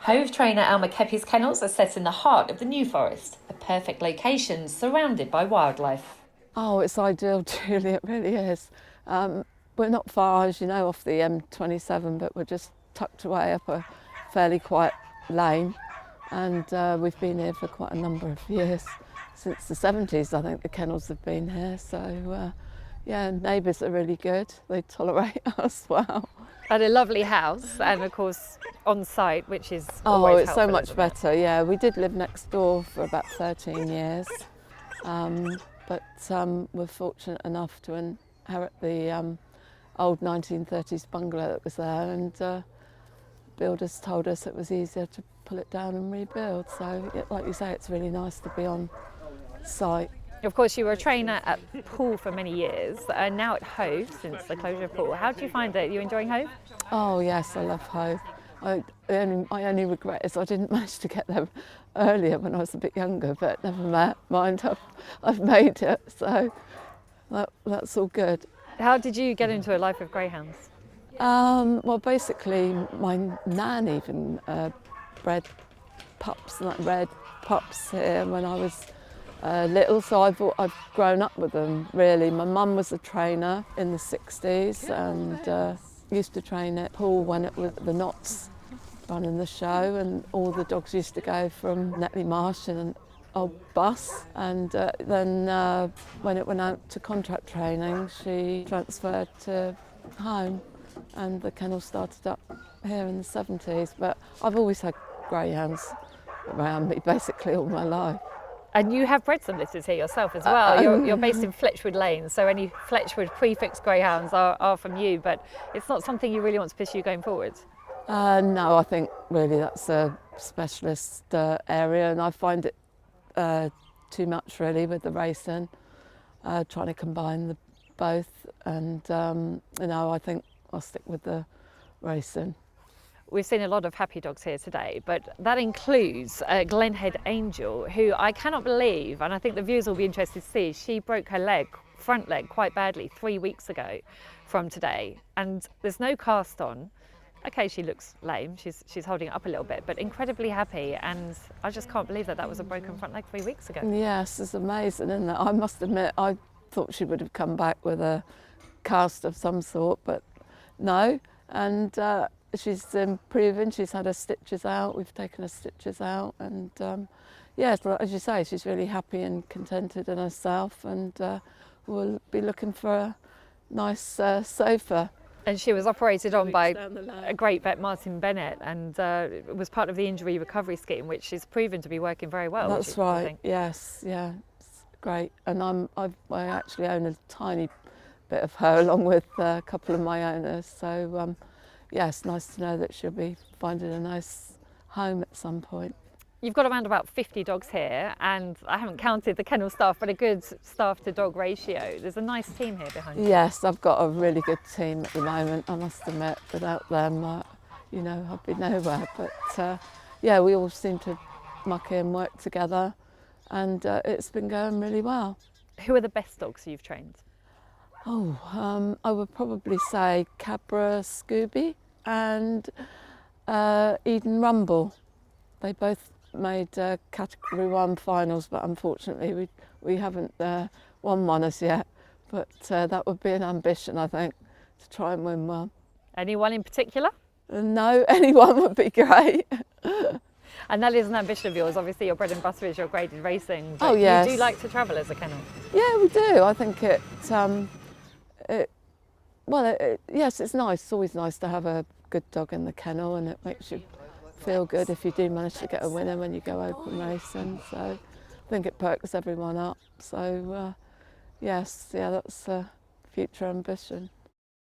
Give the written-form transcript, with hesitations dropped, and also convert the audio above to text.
Hove trainer Alma Keppie's kennels are set in the heart of the New Forest, a perfect location surrounded by wildlife. Oh, it's ideal, Julie, it really is. We're not far, as you know, off the M27, but we're just tucked away up a fairly quiet lane. And we've been here for quite a number of years. Since the 70s, I think the kennels have been here. So, yeah, neighbours are really good. They tolerate us well. And a lovely house, and of course on site, which is Oh, always it's so helpful, much isn't it? better, yeah. We did live next door for about 13 years. But we're fortunate enough to inherit the old 1930s bungalow that was there, and builders told us it was easier to pull it down and rebuild. So, like you say, it's really nice to be on site. Of course, you were a trainer at Poole for many years, and now at Hove since the closure of Poole. How do you find it? Are you enjoying Hove? Oh yes, I love Hove. My only regret is I didn't manage to get there earlier when I was a bit younger, but never mind, I've made it, so that's all good. How did you get into a life of greyhounds? Well, basically, my nan even bred pups, like red pups here when I was little, so I've grown up with them, really. My mum was a trainer in the 60s and used to train at Poole when it was the Knots running the show, and all the dogs used to go from Netley Marsh in an old bus, and then when it went out to contract training, she transferred to home, and the kennel started up here in the 70s. But I've always had greyhounds around me basically all my life. And you have bred some litters here yourself as well. You're based in Fletchwood Lane, so any Fletchwood prefix greyhounds are from you, but it's not something you really want to pursue going forward. No, I think really that's a specialist area, and I find it too much really with the racing, trying to combine the both, and I think I'll stick with the racing. We've seen a lot of happy dogs here today, but that includes Glenhead Angel, who I cannot believe, and I think the viewers will be interested to see, she broke her front leg quite badly 3 weeks ago from today, and there's no cast on. Okay, she looks lame, she's holding it up a little bit, but incredibly happy, and I just can't believe that was a broken front leg 3 weeks ago. Yes, it's amazing, isn't it? I must admit, I thought she would have come back with a cast of some sort, but no, and she's improving. She's had her stitches out. We've taken her stitches out, and yes, as you say, she's really happy and contented in herself, and we'll be looking for a nice sofa. And she was operated on by a great vet, Martin Bennett, and it was part of the injury recovery scheme, which is proven to be working very well. That's right. Yes, yeah, it's great. And I actually own a tiny bit of her along with a couple of my owners. So yes, nice to know that she'll be finding a nice home at some point. You've got around about 50 dogs here, and I haven't counted the kennel staff, but a good staff to dog ratio. There's a nice team here behind you. Yes, I've got a really good team at the moment, I must admit. Without them, I'd be nowhere. But yeah, we all seem to muck in, work together, and it's been going really well. Who are the best dogs you've trained? Oh, I would probably say Cabra Scooby and Eden Rumble. They both made Category 1 finals, but unfortunately we haven't won one as yet. But that would be an ambition, I think, to try and win one. Anyone in particular? No, anyone would be great. And that is an ambition of yours. Obviously, your bread and butter is your graded racing. But oh yes. You do like to travel as a kennel? Yeah, we do. I think yes, it's nice. It's always nice to have a good dog in the kennel, and it makes you feel good if you do manage to get a winner when you go open racing. So I think it perks everyone up. So yes, yeah, that's a future ambition.